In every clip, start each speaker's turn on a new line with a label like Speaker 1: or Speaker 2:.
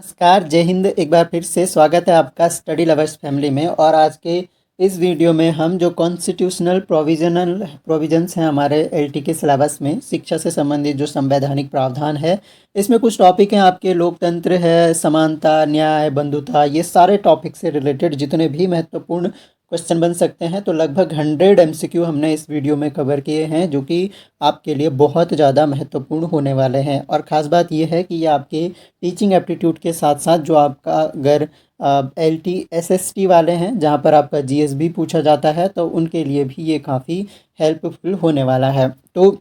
Speaker 1: नमस्कार, जय हिंद। एक बार फिर से स्वागत है आपका स्टडी लवर्स फैमिली में। और आज के इस वीडियो में हम जो कॉन्स्टिट्यूशनल प्रोविजंस हैं हमारे एलटी के सिलेबस में शिक्षा से संबंधित जो संवैधानिक प्रावधान है, इसमें कुछ टॉपिक हैं आपके लोकतंत्र है, समानता, न्याय, बंधुता, ये सारे टॉपिक से रिलेटेड जितने भी महत्वपूर्ण क्वेश्चन बन सकते हैं, तो लगभग 100 एमसीक्यू हमने इस वीडियो में कवर किए हैं, जो कि आपके लिए बहुत ज़्यादा महत्वपूर्ण होने वाले हैं। और ख़ास बात यह है कि ये आपके टीचिंग एप्टीट्यूड के साथ साथ जो आपका अगर एलटी एसएसटी वाले हैं, जहाँ पर आपका जीएस भी पूछा जाता है, तो उनके लिए भी ये काफ़ी हेल्पफुल होने वाला है। तो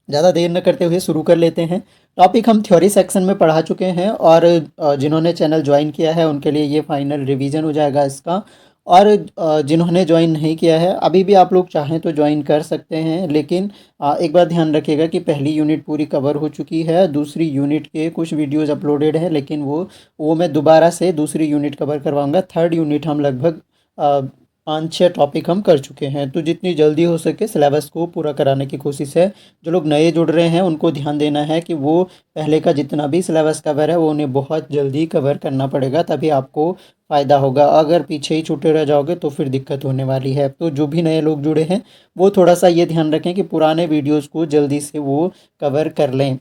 Speaker 1: ज़्यादा देर न करते हुए शुरू कर लेते हैं। टॉपिक हम थ्योरी सेक्शन में पढ़ा चुके हैं, और जिन्होंने चैनल ज्वाइन किया है उनके लिए ये फाइनल रिवीजन हो जाएगा इसका। और जिन्होंने ज्वाइन नहीं किया है, अभी भी आप लोग चाहें तो ज्वाइन कर सकते हैं, लेकिन एक बार ध्यान रखिएगा कि पहली यूनिट पूरी कवर हो चुकी है, दूसरी यूनिट के कुछ वीडियोज़ अपलोडेड है, लेकिन वो मैं दोबारा से दूसरी यूनिट कवर करवाऊँगा। थर्ड यूनिट हम लगभग 5-6 टॉपिक हम कर चुके हैं, तो जितनी जल्दी हो सके सिलेबस को पूरा कराने की कोशिश है। जो लोग नए जुड़ रहे हैं उनको ध्यान देना है कि वो पहले का जितना भी सिलेबस कवर है वो उन्हें बहुत जल्दी कवर करना पड़ेगा, तभी आपको फ़ायदा होगा। अगर पीछे ही छूटे रह जाओगे तो फिर दिक्कत होने वाली है। तो जो भी नए लोग जुड़े हैं वो थोड़ा सा ये ध्यान रखें कि पुराने वीडियोज़ को जल्दी से वो कवर कर लें।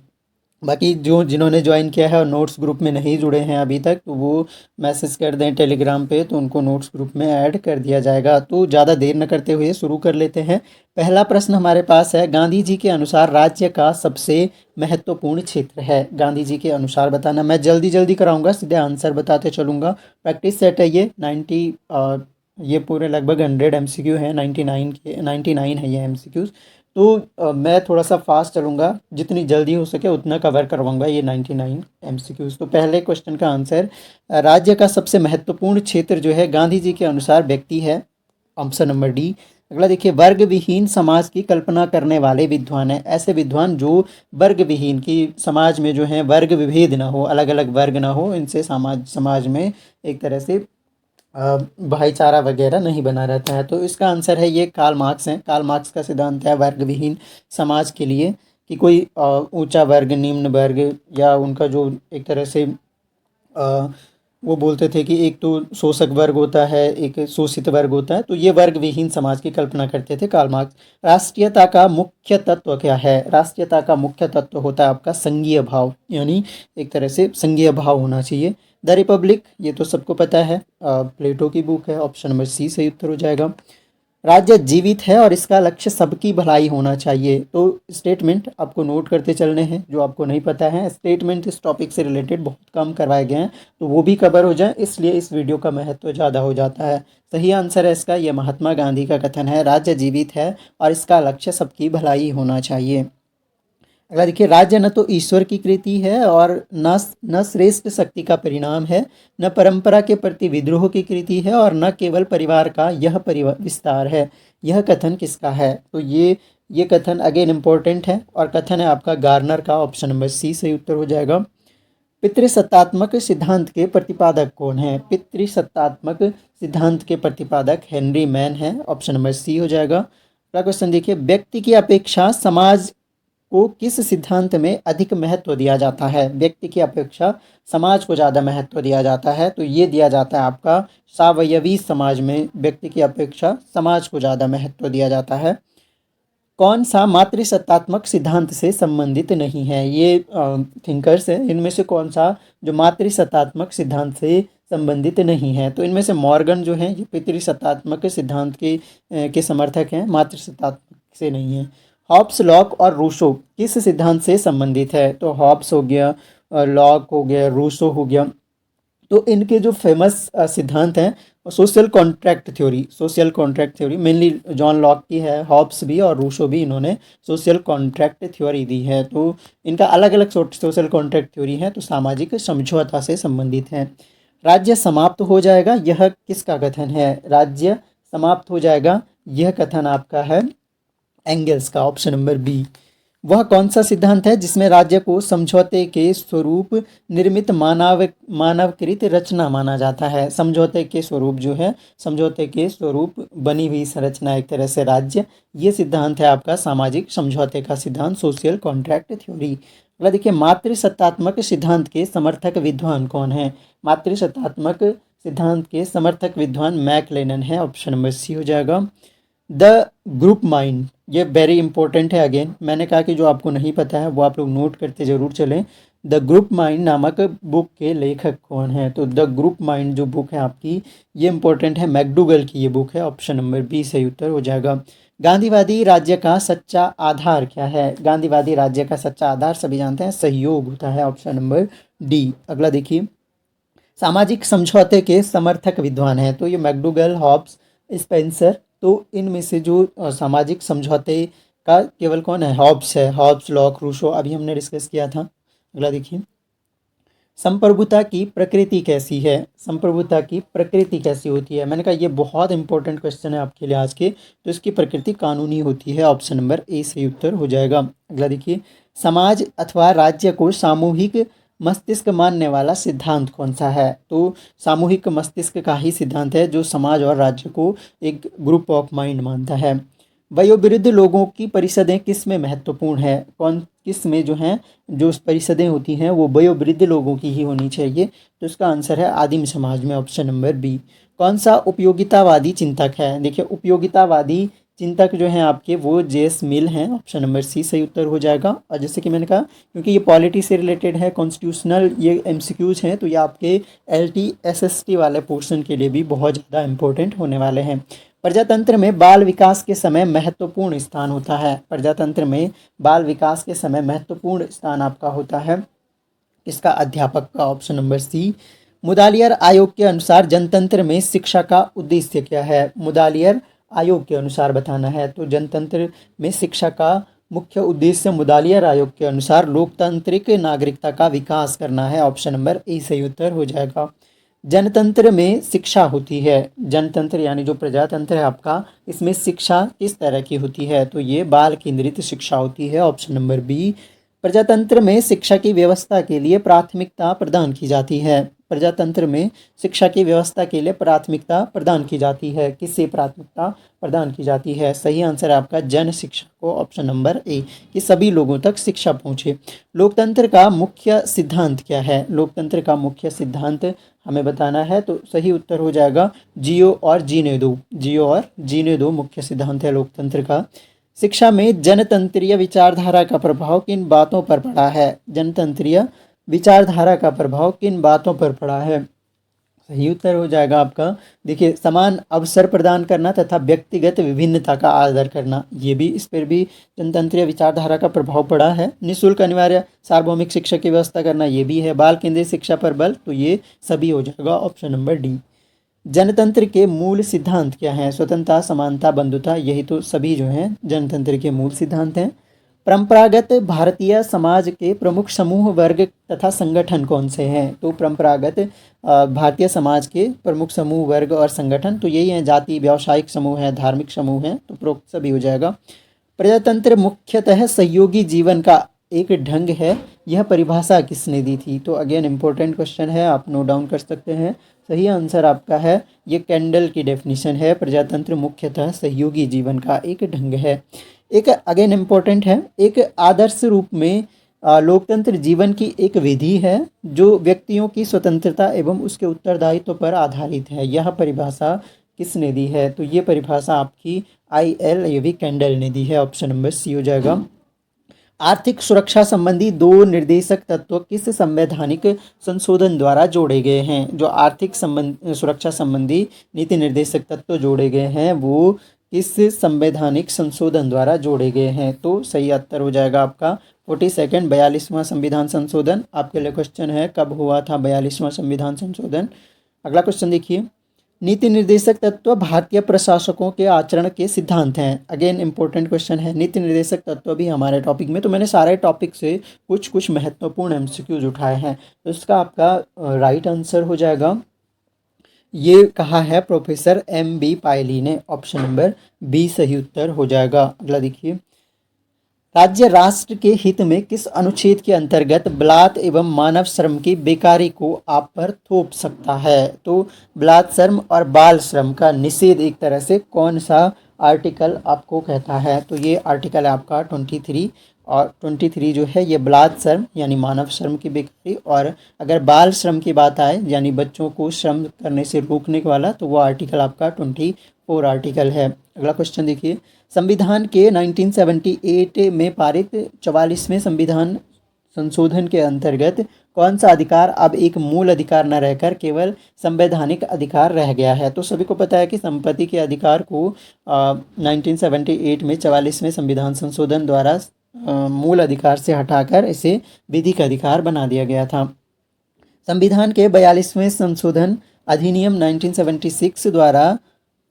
Speaker 1: बाकी जो जिन्होंने ज्वाइन किया है और नोट्स ग्रुप में नहीं जुड़े हैं अभी तक, तो वो मैसेज कर दें टेलीग्राम पे, तो उनको नोट्स ग्रुप में ऐड कर दिया जाएगा। तो ज़्यादा देर न करते हुए शुरू कर लेते हैं। पहला प्रश्न हमारे पास है, गांधी जी के अनुसार राज्य का सबसे महत्वपूर्ण क्षेत्र है। गांधी जी के अनुसार बताना। मैं जल्दी जल्दी कराऊंगा, सीधे आंसर बताते चलूँगा। प्रैक्टिस सेट है ये 90, ये पूरे लगभग 100 एमसीक्यू है, 99 है ये एमसीक्यूज़। तो मैं थोड़ा सा फास्ट चलूँगा, जितनी जल्दी हो सके उतना कवर करवाऊँगा ये 99 एमसीक्यूज़। तो पहले क्वेश्चन का आंसर, राज्य का सबसे महत्वपूर्ण क्षेत्र जो है गांधी जी के अनुसार व्यक्ति है। Option number D. अगला देखिए, वर्ग विहीन समाज की कल्पना करने वाले विद्वान है। ऐसे विद्वान जो वर्ग विहीन की समाज में जो है वर्ग विभेद ना हो, अलग अलग वर्ग ना हो, इनसे समाज में एक तरह से भाईचारा वगैरह नहीं बना रहता है। तो इसका आंसर है ये कार्ल मार्क्स हैं। कार्ल मार्क्स का सिद्धांत है वर्ग विहीन समाज के लिए, कि कोई ऊंचा वर्ग, निम्न वर्ग, या उनका जो एक तरह से अ, वो बोलते थे कि एक तो शोषक वर्ग होता है, एक शोषित वर्ग होता है, तो ये वर्ग विहीन समाज की कल्पना करते थे कार्ल मार्क्स। राष्ट्रीयता का मुख्य तत्व क्या है? राष्ट्रीयता का मुख्य तत्व होता है आपका संघीय भाव, यानी एक तरह से संघीय भाव होना चाहिए। द रिपब्लिक, ये तो सबको पता है, प्लेटो की बुक है। ऑप्शन नंबर सी सही उत्तर हो जाएगा। राज्य जीवित है और इसका लक्ष्य सबकी भलाई होना चाहिए। तो स्टेटमेंट आपको नोट करते चलने हैं, जो आपको नहीं पता है। स्टेटमेंट इस टॉपिक से रिलेटेड बहुत कम करवाए गए हैं, तो वो भी कवर हो जाए, इसलिए इस वीडियो का महत्व ज़्यादा हो जाता है। सही आंसर है इसका, ये महात्मा गांधी का कथन है, राज्य जीवित है और इसका लक्ष्य सबकी भलाई होना चाहिए। अगला देखिए, राज्य न तो ईश्वर की कृति है और न श्रेष्ठ शक्ति का परिणाम है, न परंपरा के प्रति विद्रोह की कृति है, और न केवल परिवार का यह परिवार विस्तार है। यह कथन किसका है? तो ये कथन अगेन इम्पोर्टेंट है, और कथन है आपका गार्नर का। ऑप्शन नंबर सी सही उत्तर हो जाएगा। पितृसत्तात्मक सिद्धांत के प्रतिपादक कौन है? पितृसत्तात्मक सिद्धांत के प्रतिपादक हेनरी मैन है। ऑप्शन नंबर सी हो जाएगा। अगला क्वेश्चन देखिए, व्यक्ति की अपेक्षा समाज को किस सिद्धांत में अधिक महत्व दिया जाता है? व्यक्ति की अपेक्षा समाज को ज़्यादा महत्व दिया जाता है, तो ये दिया जाता है आपका सावयवी समाज में व्यक्ति की अपेक्षा समाज को ज़्यादा महत्व दिया जाता है। कौन सा मातृसत्तात्मक सिद्धांत से संबंधित नहीं है? ये थिंकर्स है, इनमें से कौन सा जो मातृसत्तात्मक सिद्धांत से संबंधित नहीं है? तो इनमें से मॉर्गन जो है ये पितृसत्तात्मक सिद्धांत के समर्थक हैं, मातृसत्तात्मक से नहीं है। हॉब्स, लॉक और रूसो किस सिद्धांत से संबंधित है? तो हॉब्स हो गया, लॉक हो गया, रूसो हो गया। तो इनके जो फेमस सिद्धांत हैं, social contract theory, social contract theory mainly John Locke की है, हॉब्स भी और रूसो भी इन्होंने सोशल कॉन्ट्रैक्ट थ्योरी दी है। तो इनका अलग अलग सोशल कॉन्ट्रैक्ट थ्योरी है, तो सामाजिक समझौता से संबंधित है। राज्य समाप्त हो जाएगा, यह किसका कथन है? राज्य समाप्त हो जाएगा, यह कथन आपका है एंगल्स का। Option number B. वह कौन सा सिद्धांत है जिसमें राज्य को समझौते के स्वरूप निर्मित मानवकृत रचना माना जाता है? समझौते के स्वरूप जो है, समझौते के स्वरूप बनी हुई संरचना एक तरह से राज्य, ये सिद्धांत है आपका सामाजिक समझौते का सिद्धांत, सोशल कॉन्ट्रैक्ट थ्योरी। अगला देखिए, मातृसत्तात्मक सिद्धांत के समर्थक विद्वान कौन है? मातृसत्तात्मक सिद्धांत के समर्थक विद्वान मैकलेनन है, ऑप्शन नंबर सी हो जाएगा। द ग्रुप माइंड, ये वेरी इंपॉर्टेंट है। अगेन मैंने कहा कि जो आपको नहीं पता है वो आप लोग नोट करते जरूर चलें। द ग्रुप माइंड नामक बुक के लेखक कौन है? तो द ग्रुप माइंड जो बुक है आपकी, ये इंपॉर्टेंट है, मैकडूगल की ये बुक है, ऑप्शन नंबर बी सही उत्तर हो जाएगा। गांधीवादी राज्य का सच्चा आधार क्या है? गांधीवादी राज्य का सच्चा आधार सभी जानते हैं, सहयोग होता है, ऑप्शन नंबर डी। अगला देखिए, सामाजिक समझौते के समर्थक विद्वान हैं, तो ये मैकडूगल, हॉब्स, स्पेंसर। तो इनमें से जो सामाजिक समझौते का केवल कौन है? हॉब्स है, हॉब्स, लॉक, रूसो, अभी हमने डिस्कस किया था। अगला देखिए, संप्रभुता की प्रकृति कैसी है? संप्रभुता की प्रकृति कैसी होती है? मैंने कहा ये बहुत इंपॉर्टेंट क्वेश्चन है आपके लिए आज के। तो इसकी प्रकृति कानूनी होती है, ऑप्शन नंबर ए सही उत्तर हो जाएगा। अगला देखिए, समाज अथवा राज्य को सामूहिक मस्तिष्क मानने वाला सिद्धांत कौन सा है? तो सामूहिक मस्तिष्क का ही सिद्धांत है जो समाज और राज्य को एक ग्रुप ऑफ माइंड मानता है। वयोवृद्ध लोगों की परिषदें किस में महत्वपूर्ण है? कौन किस में जो हैं, जो परिषदें होती हैं वो वयोवृद्ध लोगों की ही होनी चाहिए। तो इसका आंसर है आदिम समाज में, ऑप्शन नंबर बी। कौन सा उपयोगितावादी चिंतक है? देखिए, उपयोगितावादी चिंतक जो हैं आपके वो जेएस मिल हैं, ऑप्शन नंबर सी सही उत्तर हो जाएगा। और जैसे कि मैंने कहा, क्योंकि ये पॉलिटी से रिलेटेड है, कॉन्स्टिट्यूशनल ये एमसीक्यूज हैं, तो ये आपके एलटी एसएसटी वाले पोर्शन के लिए भी बहुत ज़्यादा इंपॉर्टेंट होने वाले हैं। प्रजातंत्र में बाल विकास के समय महत्वपूर्ण स्थान होता है। प्रजातंत्र में बाल विकास के समय महत्वपूर्ण स्थान आपका होता है इसका अध्यापक का, ऑप्शन नंबर सी। मुदालियर आयोग के अनुसार जनतंत्र में शिक्षा का उद्देश्य क्या है? मुदालियर आयोग के अनुसार बताना है। तो जनतंत्र में शिक्षा का मुख्य उद्देश्य मुदालियर आयोग के अनुसार लोकतांत्रिक नागरिकता का विकास करना है, ऑप्शन नंबर ए सही उत्तर हो जाएगा। जनतंत्र में शिक्षा होती है, जनतंत्र यानी जो प्रजातंत्र है आपका, इसमें शिक्षा किस तरह की होती है? तो ये बाल केंद्रित शिक्षा होती है, ऑप्शन नंबर बी। प्रजातंत्र में शिक्षा की व्यवस्था के लिए प्राथमिकता प्रदान की जाती है। प्रजातंत्र में शिक्षा की व्यवस्था के लिए प्राथमिकता प्रदान की जाती है। किससे प्राथमिकता प्रदान की जाती है? सही आंसर है आपका जन शिक्षा को, ऑप्शन नंबर ए, कि सभी लोगों तक शिक्षा पहुंचे। लोकतंत्र का मुख्य सिद्धांत क्या है? लोकतंत्र का मुख्य सिद्धांत हमें बताना है, तो सही उत्तर हो जाएगा जियो और जीने दो। जियो और जीने दो मुख्य सिद्धांत है लोकतंत्र का। शिक्षा में जनतंत्रीय विचारधारा का प्रभाव किन बातों पर पड़ा है? जनतंत्रीय विचारधारा का प्रभाव किन बातों पर पड़ा है? सही उत्तर हो जाएगा आपका, देखिए, समान अवसर प्रदान करना तथा व्यक्तिगत विभिन्नता का आदर करना, ये भी, इस पर भी जनतंत्रीय विचारधारा का प्रभाव पड़ा है। निःशुल्क अनिवार्य सार्वभौमिक शिक्षा की व्यवस्था करना, ये भी है। बाल केंद्रित शिक्षा पर बल, तो ये सभी हो जाएगा, ऑप्शन नंबर डी। जनतंत्र के मूल सिद्धांत क्या हैं? स्वतंत्रता, समानता, बंधुता, यही तो सभी जो हैं जनतंत्र के मूल सिद्धांत हैं। परंपरागत भारतीय समाज के प्रमुख समूह, वर्ग तथा संगठन कौन से हैं? तो परंपरागत भारतीय समाज के प्रमुख समूह, वर्ग और संगठन तो यही हैं, जाति, व्यावसायिक समूह है, धार्मिक समूह हैं, तो प्रोक्त सभी हो जाएगा। प्रजातंत्र मुख्यतः सहयोगी जीवन का एक ढंग है, यह परिभाषा किसने दी थी? तो अगेन इंपॉर्टेंट क्वेश्चन है, आप नोट डाउन कर सकते हैं। सही आंसर आपका है, ये कैंडल की डेफिनेशन है, प्रजातंत्र मुख्यतः सहयोगी जीवन का एक ढंग है। एक अगेन इम्पोर्टेंट है, एक आदर्श रूप में लोकतंत्र जीवन की एक विधि है जो व्यक्तियों की स्वतंत्रता एवं उसके उत्तरदायित्व पर आधारित है। यह परिभाषा किसने दी है? तो ये परिभाषा आपकी ILAV कैंडल ने दी है, ऑप्शन नंबर सी हो जाएगा। आर्थिक सुरक्षा संबंधी दो निर्देशक तत्व किस संवैधानिक संशोधन द्वारा जोड़े गए हैं? जो आर्थिक सुरक्षा संबंधी नीति निर्देशक तत्व जोड़े गए हैं वो किस संवैधानिक संशोधन द्वारा जोड़े गए हैं? तो सही उत्तर हो जाएगा आपका 42वां 42वां संविधान संशोधन। आपके लिए क्वेश्चन है, कब हुआ था 42वां संविधान संशोधन? अगला क्वेश्चन देखिए, नीति निर्देशक तत्व भारतीय प्रशासकों के आचरण के सिद्धांत हैं। अगेन इंपॉर्टेंट क्वेश्चन है, नीति निर्देशक तत्व भी हमारे टॉपिक में, तो मैंने सारे टॉपिक से कुछ कुछ महत्वपूर्ण एमसीक्यूज उठाए हैं, तो इसका आपका राइट आंसर हो जाएगा, ये कहा है प्रोफेसर MB पायली ने, ऑप्शन नंबर बी सही उत्तर हो जाएगा। अगला देखिए, राज्य राष्ट्र के हित में किस अनुच्छेद के अंतर्गत बलात् एवं मानव श्रम की बेकारी को आप पर थोप सकता है? तो बलात् श्रम और बाल श्रम का निषेध एक तरह से कौन सा आर्टिकल आपको कहता है? तो ये आर्टिकल है आपका 23 और 23 जो है ये बलात् श्रम यानी मानव श्रम की बेकारी। और अगर बाल श्रम की बात आए यानी बच्चों को श्रम करने से रोकने वाला, तो वो आर्टिकल आपका 24 आर्टिकल है। अगला क्वेश्चन देखिए, संविधान के 1978 में पारित 44वें संविधान संशोधन के अंतर्गत कौन सा अधिकार अब एक मूल अधिकार न रहकर केवल संवैधानिक अधिकार रह गया है? तो सभी को पता है कि संपत्ति के अधिकार को 1978 में 44वें संविधान संशोधन द्वारा मूल अधिकार से हटाकर इसे विधिक अधिकार बना दिया गया था। संविधान के 42वें संशोधन अधिनियम 1976 द्वारा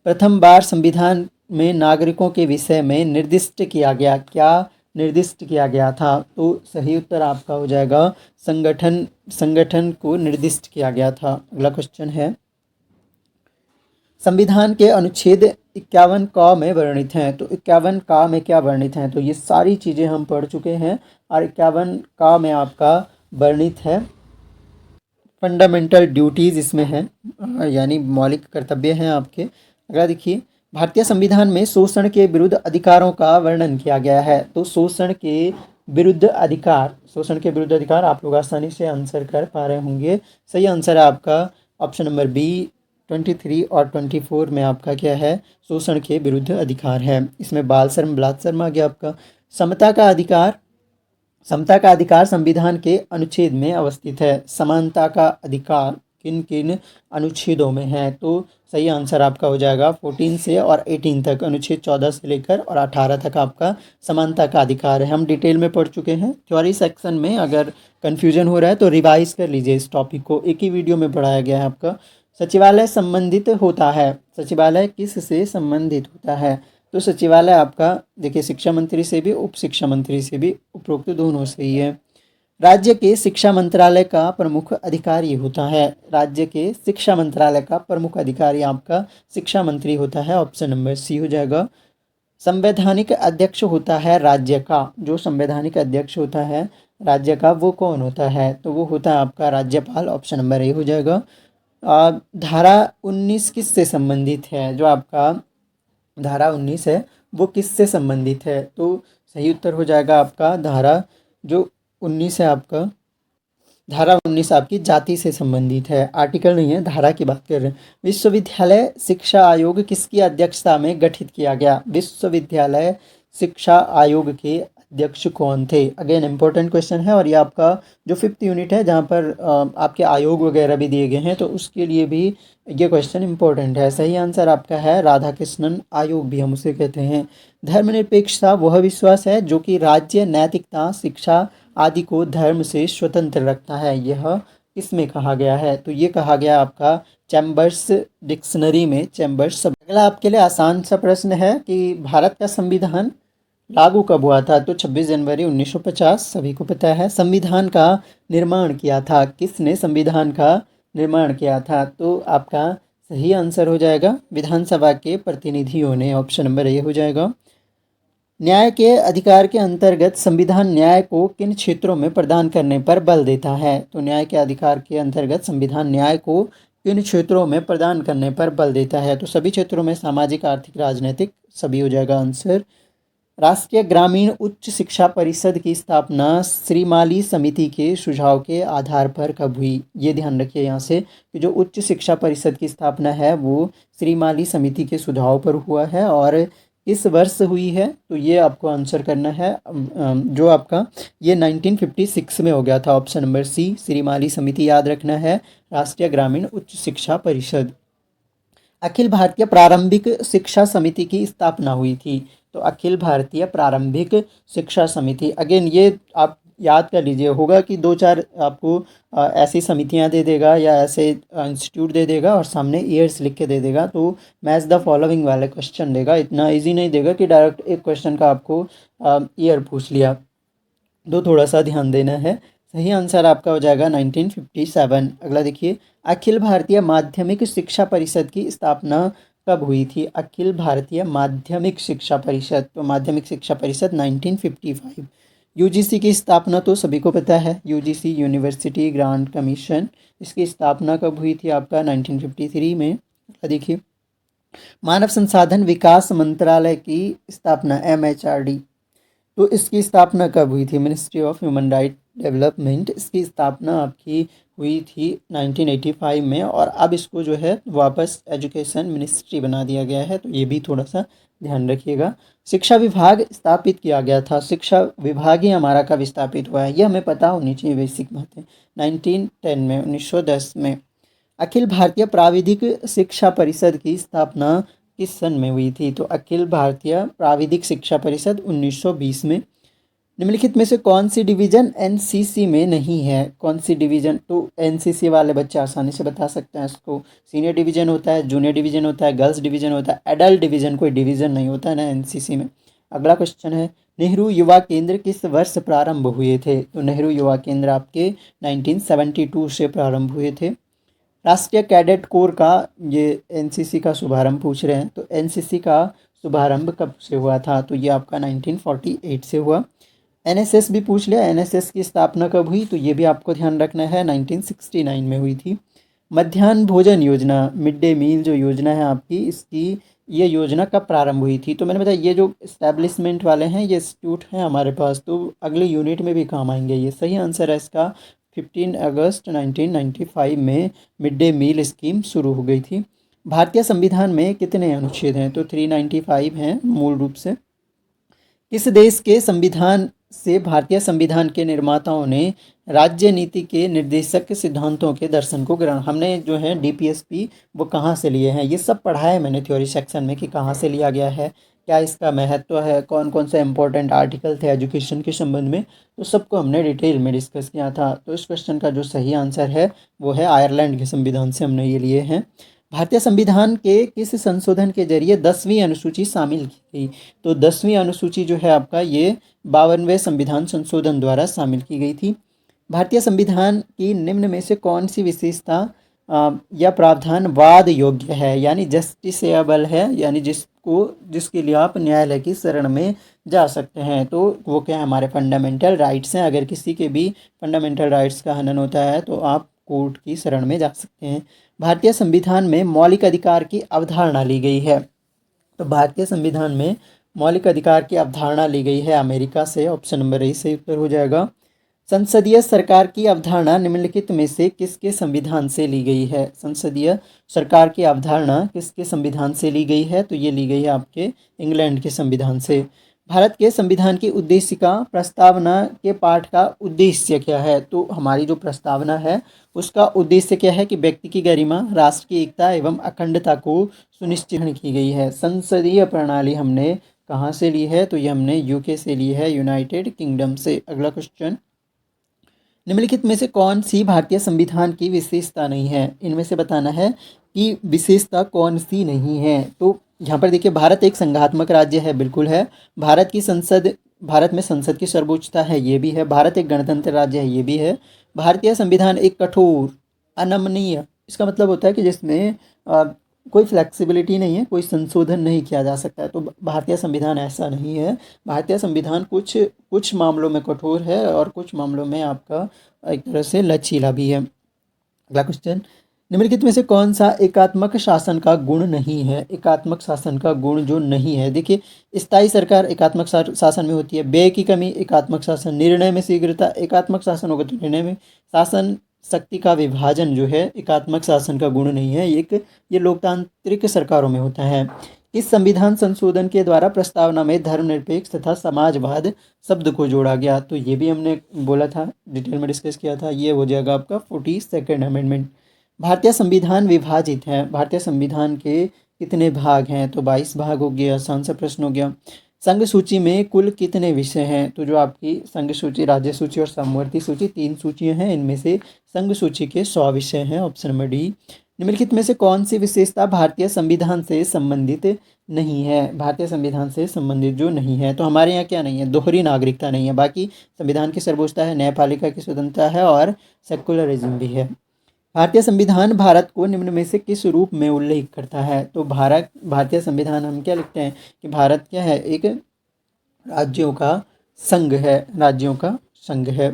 Speaker 1: प्रथम बार संविधान में नागरिकों के विषय में निर्दिष्ट किया गया, क्या निर्दिष्ट किया गया था? तो सही उत्तर आपका हो जाएगा संगठन को निर्दिष्ट किया गया था। अगला क्वेश्चन है, संविधान के अनुच्छेद 51 क में वर्णित हैं। तो 51 क में क्या वर्णित हैं? तो ये सारी चीज़ें हम पढ़ चुके हैं और 51 क में आपका वर्णित है फंडामेंटल ड्यूटीज़ इसमें है, यानी मौलिक कर्तव्य हैं आपके। अगला देखिए, भारतीय संविधान में शोषण के विरुद्ध अधिकारों का वर्णन किया गया है। तो शोषण के विरुद्ध अधिकार आप लोग आसानी से आंसर कर पा रहे होंगे। सही आंसर है आपका ऑप्शन नंबर बी, 23 और 24 में आपका क्या है? शोषण के विरुद्ध अधिकार है। इसमें बाल श्रम बलात् श्रम आ गया आपका। समता का अधिकार संविधान के अनुच्छेद में अवस्थित है। समानता का अधिकार किन किन अनुच्छेदों में है? तो सही आंसर आपका हो जाएगा 14 से और 18 तक, अनुच्छेद 14 से लेकर और 18 तक आपका समानता का अधिकार है। हम डिटेल में पढ़ चुके हैं थ्योरी सेक्शन में। अगर कन्फ्यूजन हो रहा है तो रिवाइज कर लीजिए, इस टॉपिक को एक ही वीडियो में पढ़ाया गया है आपका। सचिवालय संबंधित होता है, सचिवालय किस से संबंधित होता है? तो सचिवालय आपका देखिए शिक्षा मंत्री से भी, उप शिक्षा मंत्री से भी, उपरोक्त दोनों से ही है। राज्य के शिक्षा मंत्रालय का प्रमुख अधिकारी होता है, राज्य के शिक्षा मंत्रालय का प्रमुख अधिकारी आपका शिक्षा मंत्री होता है, ऑप्शन नंबर सी हो जाएगा। संवैधानिक अध्यक्ष होता है राज्य का, जो संवैधानिक अध्यक्ष होता है राज्य का वो कौन होता है? तो वो होता है आपका राज्यपाल, ऑप्शन नंबर ए हो जाएगा। धारा 19 किस से संबंधित है? जो आपका धारा 19 है वो किससे संबंधित है? तो सही उत्तर हो जाएगा आपका धारा जो 19 है आपका, धारा 19 आपकी जाति से संबंधित है, आर्टिकल नहीं है, धारा की बात कर रहे हैं। विश्वविद्यालय शिक्षा आयोग किसकी अध्यक्षता में गठित किया गया? विश्वविद्यालय शिक्षा आयोग के अध्यक्ष कौन थे? अगेन इंपॉर्टेंट क्वेश्चन है और ये आपका जो 5th यूनिट है जहाँ पर आपके आयोग वगैरह भी दिए गए हैं, तो उसके लिए भी ये क्वेश्चन इंपॉर्टेंट है। सही आंसर आपका है राधाकृष्णन आयोग, भी हम उसे कहते हैं। धर्मनिरपेक्षता वह विश्वास है जो कि राज्य नैतिकता शिक्षा आदि को धर्म से स्वतंत्र रखता है, यह किसमें कहा गया है? तो ये कहा गया आपका चैम्बर्स डिक्शनरी में, चैम्बर्स। अगला आपके लिए आसान सा प्रश्न है कि भारत का संविधान लागू कब हुआ था? तो 26 जनवरी 1950, सभी को पता है। संविधान का निर्माण किया था, किसने संविधान का निर्माण किया था? तो आपका सही आंसर हो जाएगा विधानसभा के प्रतिनिधियों ने, ऑप्शन नंबर ए हो जाएगा। न्याय के अधिकार के अंतर्गत संविधान न्याय को किन क्षेत्रों में प्रदान करने पर बल देता है? तो न्याय के अधिकार के अंतर्गत संविधान न्याय को किन क्षेत्रों में प्रदान करने पर बल देता है? तो सभी क्षेत्रों में, सामाजिक आर्थिक राजनीतिक, सभी हो जाएगा आंसर। राष्ट्रीय ग्रामीण उच्च शिक्षा परिषद की स्थापना श्रीमाली समिति के सुझाव के आधार पर कब हुई? ये ध्यान रखिए यहाँ से कि जो उच्च शिक्षा परिषद की स्थापना है वो श्रीमाली समिति के सुझाव पर हुआ है और इस वर्ष हुई है। तो ये आपको आंसर करना है, जो आपका ये 1956 में हो गया था, ऑप्शन नंबर सी श्रीमाली समिति याद रखना है, राष्ट्रीय ग्रामीण उच्च शिक्षा परिषद। अखिल भारतीय प्रारंभिक शिक्षा समिति की स्थापना हुई थी। तो अखिल भारतीय प्रारंभिक शिक्षा समिति, अगेन ये आप याद कर लीजिए, होगा कि 2-4 आपको ऐसी समितियां दे देगा या ऐसे इंस्टीट्यूट दे देगा और सामने ईयर्स लिख के दे देगा, तो मैच द फॉलोइंग वाले क्वेश्चन देगा। इतना इजी नहीं देगा कि डायरेक्ट एक क्वेश्चन का आपको ईयर पूछ लिया, तो थोड़ा सा ध्यान देना है। सही आंसर आपका हो जाएगा 1957। अगला देखिए, अखिल भारतीय माध्यमिक शिक्षा परिषद की स्थापना कब हुई थी? अखिल भारतीय माध्यमिक शिक्षा परिषद, तो माध्यमिक शिक्षा परिषद 1955। यूजीसी की स्थापना तो सभी को पता है, यूजीसी यूनिवर्सिटी ग्रांट कमीशन, इसकी स्थापना कब हुई थी? आपका 1953 में। देखिए, मानव संसाधन विकास मंत्रालय की स्थापना MHRD तो इसकी स्थापना कब हुई थी? Ministry of human right development, इसकी स्थापना आपकी हुई थी 1985 में, और अब इसको जो है वापस एजुकेशन मिनिस्ट्री बना दिया गया है, तो ये भी थोड़ा सा ध्यान रखिएगा। शिक्षा विभाग स्थापित किया गया था, शिक्षा विभाग ही हमारा कब स्थापित हुआ है, ये हमें पता होनी चाहिए, बेसिक बातें। 1910 में, 1910 में। अखिल भारतीय प्राविधिक शिक्षा परिषद की स्थापना किस सन में हुई थी? तो अखिल भारतीय प्राविधिक शिक्षा परिषद 1920 में। निम्नलिखित में से कौन सी डिवीजन एनसीसी में नहीं है? कौन सी डिवीजन? तो एनसीसी वाले बच्चे आसानी से बता सकते हैं इसको। सीनियर डिवीजन होता है, जूनियर डिवीजन होता है, गर्ल्स डिवीजन होता है, एडल्ट डिवीजन कोई डिवीजन नहीं होता है ना एनसीसी में। अगला क्वेश्चन है, नेहरू युवा केंद्र किस वर्ष प्रारंभ हुए थे? तो नेहरू युवा केंद्र आपके 1972 से प्रारंभ हुए थे। राष्ट्रीय कैडेट कोर का, ये एनसीसी का शुभारंभ पूछ रहे हैं, तो एनसीसी का शुभारंभ कब से हुआ था? तो ये आपका 1948 से हुआ। एनएसएस भी पूछ लिया, एनएसएस की स्थापना कब हुई? तो ये भी आपको ध्यान रखना है, 1969 में हुई थी। मध्याह्न भोजन योजना, मिड डे मील जो योजना है आपकी, इसकी ये योजना कब प्रारंभ हुई थी? तो मैंने बताया ये जो इस्टेब्लिशमेंट वाले हैं, ये इंस्टीट्यूट हैं हमारे पास, तो अगले यूनिट में भी काम आएंगे। ये सही आंसर है इसका, 15 अगस्त 1995 में मिड डे मील स्कीम शुरू हो गई थी। भारतीय संविधान में कितने अनुच्छेद हैं? तो 395 हैं मूल रूप से। किस देश के संविधान से भारतीय संविधान के निर्माताओं ने राज्य नीति के निर्देशक सिद्धांतों के दर्शन को ग्रहण, हमने जो है डीपीएसपी वो कहाँ से लिए हैं, ये सब पढ़ा है मैंने थ्योरी सेक्शन में कि कहाँ से लिया गया है, क्या इसका महत्व है, कौन कौन से इंपॉर्टेंट आर्टिकल थे एजुकेशन के संबंध में, तो सबको हमने डिटेल में डिस्कस किया था। तो इस क्वेश्चन का जो सही आंसर है वो है आयरलैंड के संविधान से हमने ये लिए हैं। भारतीय संविधान के किस संशोधन के जरिए 10वीं अनुसूची शामिल की गई? तो 10वीं अनुसूची जो है आपका ये 52वें संविधान संशोधन द्वारा शामिल की गई थी। भारतीय संविधान की निम्न में से कौन सी विशेषता या प्रावधान वाद योग्य है, यानी जस्टिसेबल है, यानी जिसके लिए आप न्यायालय की शरण में जा सकते हैं? तो वो क्या है, हमारे फंडामेंटल राइट्स हैं। अगर किसी के भी फंडामेंटल राइट्स का हनन होता है तो आप कोर्ट की शरण में जा सकते हैं। भारतीय संविधान में मौलिक अधिकार की अवधारणा ली गई है, तो भारतीय संविधान में मौलिक अधिकार की अवधारणा ली गई है अमेरिका से, ऑप्शन नंबर ए सही उत्तर हो जाएगा। संसदीय सरकार की अवधारणा निम्नलिखित में से किसके संविधान से ली गई है? संसदीय सरकार की अवधारणा किसके संविधान से ली गई है? तो ये ली गई है आपके इंग्लैंड के संविधान से। भारत के संविधान की उद्देशिका प्रस्तावना के पाठ का उद्देश्य क्या है? तो हमारी जो प्रस्तावना है उसका उद्देश्य क्या है कि व्यक्ति की गरिमा, राष्ट्र की एकता एवं अखंडता को सुनिश्चित की गई है। संसदीय प्रणाली हमने कहाँ से ली है? तो ये हमने यूके से ली है, यूनाइटेड किंगडम से। अगला क्वेश्चन, निम्नलिखित में से कौन सी भारतीय संविधान की विशेषता नहीं है? इनमें से बताना है कि विशेषता कौन सी नहीं है। तो यहाँ पर देखिए, भारत एक संघात्मक राज्य है, बिल्कुल है। भारत में संसद की सर्वोच्चता है, ये भी है। भारत एक गणतंत्र राज्य है, ये भी है। भारतीय संविधान एक कठोर, अनमनीय, इसका मतलब होता है कि जिसमें कोई फ्लेक्सिबिलिटी नहीं है, कोई संशोधन नहीं किया जा सकता है। तो भारतीय संविधान ऐसा नहीं है। भारतीय संविधान कुछ मामलों में कठोर है और कुछ मामलों में आपका एक तरह से लचीला भी है। अगला क्वेश्चन, निम्नलिखित में से कौन सा एकात्मक शासन का गुण नहीं है? एकात्मक शासन का गुण जो नहीं है, देखिए, स्थायी सरकार एकात्मक शासन में होती है। व्यय की कमी एकात्मक शासन, निर्णय में शीघ्रता एकात्मक शासन होगा, तो निर्णय में शासन शक्ति का विभाजन जो है एकात्मक शासन का गुण नहीं है। ये लोकतांत्रिक सरकारों में होता है। इस संविधान संशोधन के द्वारा प्रस्तावना में धर्मनिरपेक्ष तथा समाजवाद शब्द को जोड़ा गया, तो ये भी हमने बोला था, डिटेल में डिस्कस किया था। ये हो जाएगा आपका 42nd अमेंडमेंट। भारतीय संविधान विभाजित है, भारतीय संविधान के कितने भाग हैं? तो 22 भाग हो गया, आसान सा प्रश्न हो गया। संघ सूची में कुल कितने विषय हैं? तो जो आपकी संघ सूची, राज्य सूची और समवर्ती सूची, 3 सूचियां हैं, इनमें से संघ सूची के 100 विषय हैं, ऑप्शन नंबर डी। निम्नलिखित में से कौन सी विशेषता भारतीय संविधान से संबंधित नहीं है? भारतीय संविधान से संबंधित जो नहीं है, तो हमारे यहाँ क्या नहीं है? दोहरी नागरिकता नहीं है। बाकी संविधान की सर्वोच्चता है, न्यायपालिका की स्वतंत्रता है और सेकुलरिज्म भी है। भारतीय संविधान भारत को निम्न में से किस रूप में उल्लेख करता है? तो भारतीय संविधान हम क्या लिखते हैं कि भारत क्या है? एक राज्यों का संघ है, राज्यों का संघ है।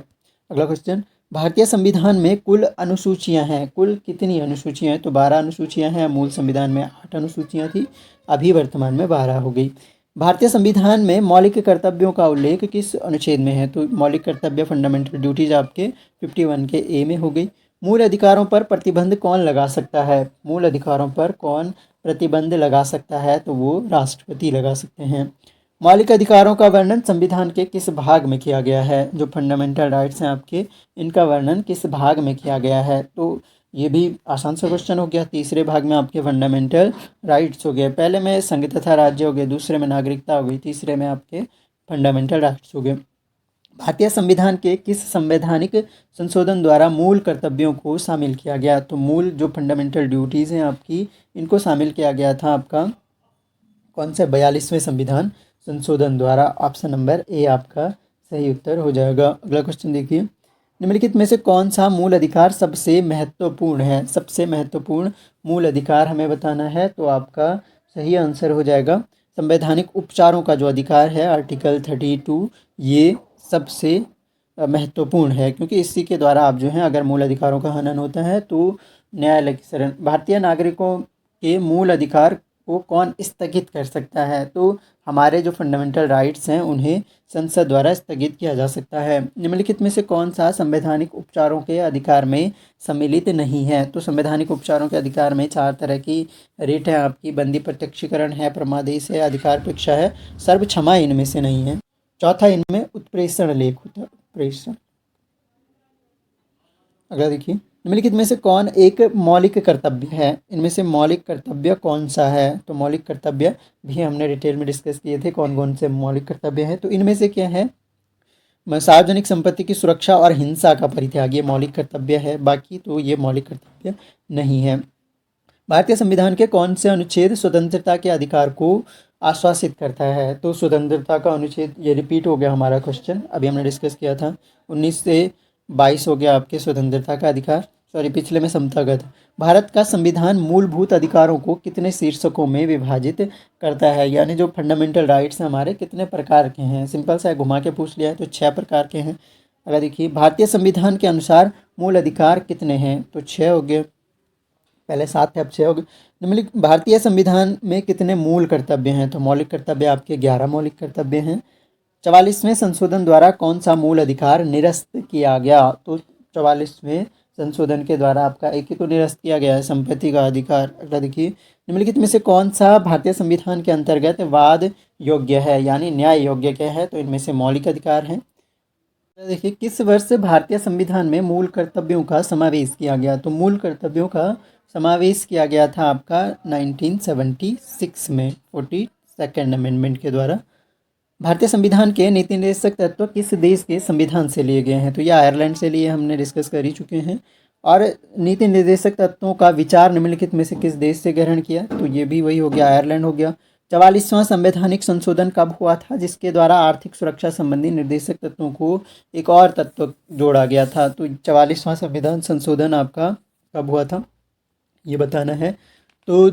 Speaker 1: अगला क्वेश्चन, भारतीय संविधान में कुल अनुसूचियां हैं, कुल कितनी अनुसूचियां हैं? तो 12 अनुसूचियां हैं। मूल संविधान में 8 अनुसूचियां थी, अभी वर्तमान में 12 हो गई। भारतीय संविधान में मौलिक कर्तव्यों का उल्लेख किस अनुच्छेद में है? तो मौलिक कर्तव्य फंडामेंटल ड्यूटीज आपके 51 के ए में हो गई। मूल अधिकारों पर प्रतिबंध कौन लगा सकता है? मूल अधिकारों पर कौन प्रतिबंध लगा सकता है? तो वो राष्ट्रपति लगा सकते हैं। मौलिक अधिकारों का वर्णन संविधान के किस भाग में किया गया है? जो फंडामेंटल राइट्स हैं आपके, इनका वर्णन किस भाग में किया गया है? तो ये भी आसान सा क्वेश्चन हो गया। तीसरे भाग में आपके फंडामेंटल राइट्स हो गए। पहले में संघ तथा राज्य हो गए, दूसरे में नागरिकता हो गई, तीसरे में आपके फंडामेंटल राइट्स हो गए। भारतीय संविधान के किस संवैधानिक संशोधन द्वारा मूल कर्तव्यों को शामिल किया गया? तो मूल जो फंडामेंटल ड्यूटीज़ हैं आपकी, इनको शामिल किया गया था आपका कौन सा? 42वें संविधान संशोधन द्वारा। ऑप्शन नंबर ए आपका सही उत्तर हो जाएगा। अगला क्वेश्चन देखिए, निम्नलिखित में से कौन सा मूल अधिकार सबसे महत्वपूर्ण है? सबसे महत्वपूर्ण मूल अधिकार हमें बताना है, तो आपका सही आंसर हो जाएगा संवैधानिक उपचारों का जो अधिकार है, आर्टिकल 32, ये सबसे महत्वपूर्ण है, क्योंकि इसी के द्वारा आप जो है, अगर मूल अधिकारों का हनन होता है तो न्यायालय की शरण। भारतीय नागरिकों के मूल अधिकार को कौन स्थगित कर सकता है? तो हमारे जो फंडामेंटल राइट्स हैं उन्हें संसद द्वारा स्थगित किया जा सकता है। निम्नलिखित में से कौन सा संवैधानिक उपचारों के अधिकार में सम्मिलित नहीं है? तो संवैधानिक उपचारों के अधिकार में 4 तरह की रेट है आपकी। बंदी प्रत्यक्षीकरण है, परमादेश है, अधिकार परीक्षा है, सर्व क्षमा इनमें से नहीं है। चौथा इनमें उत्प्रेषण लेख होता है, उत्प्रेषण। अगला देखिए, निम्नलिखित में से कौन एक मौलिक कर्तव्य है? इनमें से मौलिक कर्तव्य कौन सा है? तो मौलिक कर्तव्य भी हमने डिटेल में डिस्कस किए थे, कौन कौन से मौलिक कर्तव्य हैं। तो इनमें से क्या है? सार्वजनिक संपत्ति की सुरक्षा और हिंसा का परित्याग, ये मौलिक कर्तव्य है। बाकी तो ये मौलिक कर्तव्य नहीं है। भारतीय संविधान के कौन से अनुच्छेद स्वतंत्रता के अधिकार को आश्वासित करता है? तो स्वतंत्रता का अनुच्छेद, ये रिपीट हो गया हमारा क्वेश्चन, अभी हमने डिस्कस किया था। 19 से 22 हो गया आपके स्वतंत्रता का अधिकार, सॉरी पिछले में समतागत। भारत का संविधान मूलभूत अधिकारों को कितने शीर्षकों में विभाजित करता है? यानी जो फंडामेंटल राइट्स हैं हमारे, कितने प्रकार के हैं? सिंपल सा घुमा के पूछ लिया है, तो 6 प्रकार के हैं। अगर देखिए, भारतीय संविधान के अनुसार मूल अधिकार कितने हैं? तो 6 हो गए, पहले 7 थे, अब 6 हो गए। निम्नलिखित भारतीय संविधान में कितने मूल कर्तव्य हैं? तो मौलिक कर्तव्य आपके 11 मौलिक कर्तव्य हैं। 44वें संशोधन द्वारा कौन सा मूल अधिकार निरस्त किया गया? तो 44वें संशोधन के द्वारा आपका एक ही तो निरस्त किया गया है, संपत्ति का अधिकार। अगला देखिए, निम्नलिखित में से कौन सा भारतीय संविधान के अंतर्गत वाद योग्य है, यानी न्याय योग्य क्या है? तो इनमें से मौलिक अधिकार हैं। देखिए, किस वर्ष भारतीय संविधान में मूल कर्तव्यों का समावेश किया गया? तो मूल कर्तव्यों का समावेश किया गया था आपका 1976 में, 42nd अमेंडमेंट के द्वारा। भारतीय संविधान के नीति निर्देशक तत्व किस देश के संविधान से लिए गए हैं? तो ये आयरलैंड से लिए, हमने डिस्कस कर ही चुके हैं। और नीति निर्देशक तत्वों का विचार निम्नलिखित में से किस देश से ग्रहण किया? तो ये भी वही हो गया, आयरलैंड हो गया। 44वां संवैधानिक संशोधन कब हुआ था, जिसके द्वारा आर्थिक सुरक्षा संबंधी निर्देशक तत्वों को एक और तत्व जोड़ा गया था? तो 44वां संविधान संशोधन आपका कब हुआ था, ये बताना है। तो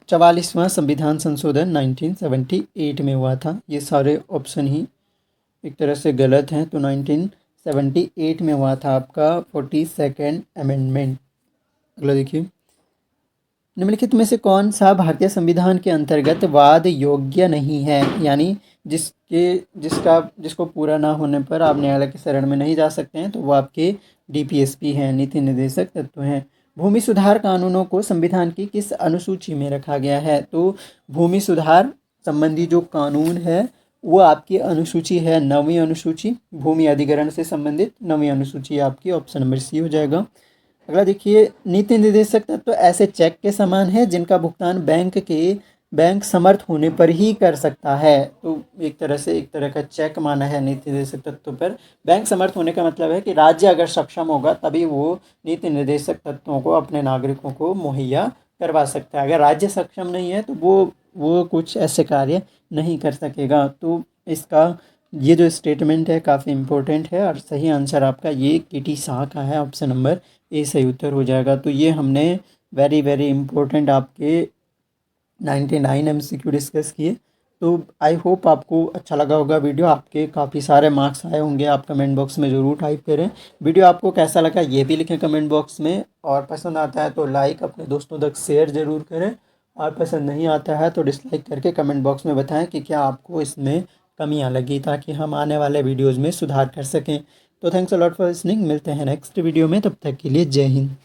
Speaker 1: 44वां संविधान संशोधन 1978 में हुआ था। ये सारे ऑप्शन ही एक तरह से गलत हैं, तो 1978 में हुआ था आपका 42nd अमेंडमेंट। अगला देखिए, निम्नलिखित में से कौन सा भारतीय संविधान के अंतर्गत वाद योग्य नहीं है, यानी जिसको पूरा ना होने पर आप न्यायालय की शरण में नहीं जा सकते हैं? तो वो आपके DPSP हैं, नीति निर्देशक तत्व हैं। भूमि सुधार कानूनों को संविधान की किस अनुसूची में रखा गया है? तो भूमि सुधार संबंधी जो कानून है वो आपकी अनुसूची है 9वीं अनुसूची, भूमि अधिग्रहण से संबंधित 9वीं अनुसूची आपकी, ऑप्शन नंबर सी हो जाएगा। अगला देखिए, नीति निर्देशक तत्व ऐसे चेक के समान है जिनका भुगतान बैंक समर्थ होने पर ही कर सकता है। तो एक तरह का चेक माना है नीति निर्देशक तत्व पर। बैंक समर्थ होने का मतलब है कि राज्य अगर सक्षम होगा तभी वो नीति निर्देशक तत्वों को अपने नागरिकों को मुहैया करवा सकता है। अगर राज्य सक्षम नहीं है तो वो कुछ ऐसे कार्य नहीं कर सकेगा। तो इसका ये जो स्टेटमेंट है काफ़ी इम्पोर्टेंट है, और सही आंसर आपका ये KT शाह का है, ऑप्शन नंबर ए सही उत्तर हो जाएगा। तो ये हमने वेरी वेरी इंपॉर्टेंट आपके 99 MCQ डिस्कस किए। तो आई होप आपको अच्छा लगा होगा वीडियो, आपके काफ़ी सारे मार्क्स आए होंगे। आप कमेंट बॉक्स में ज़रूर टाइप करें वीडियो आपको कैसा लगा, ये भी लिखें कमेंट बॉक्स में। और पसंद आता है तो लाइक, अपने दोस्तों तक शेयर ज़रूर करें। और पसंद नहीं आता है तो डिसलाइक करके कमेंट बॉक्स में बताएं कि क्या आपको इसमें कमियां लगी, ताकि हम आने वाले वीडियोज़ में सुधार कर सकें। तो thanks a lot for listening, मिलते हैं नेक्स्ट वीडियो में, तब तक के लिए जय हिंद।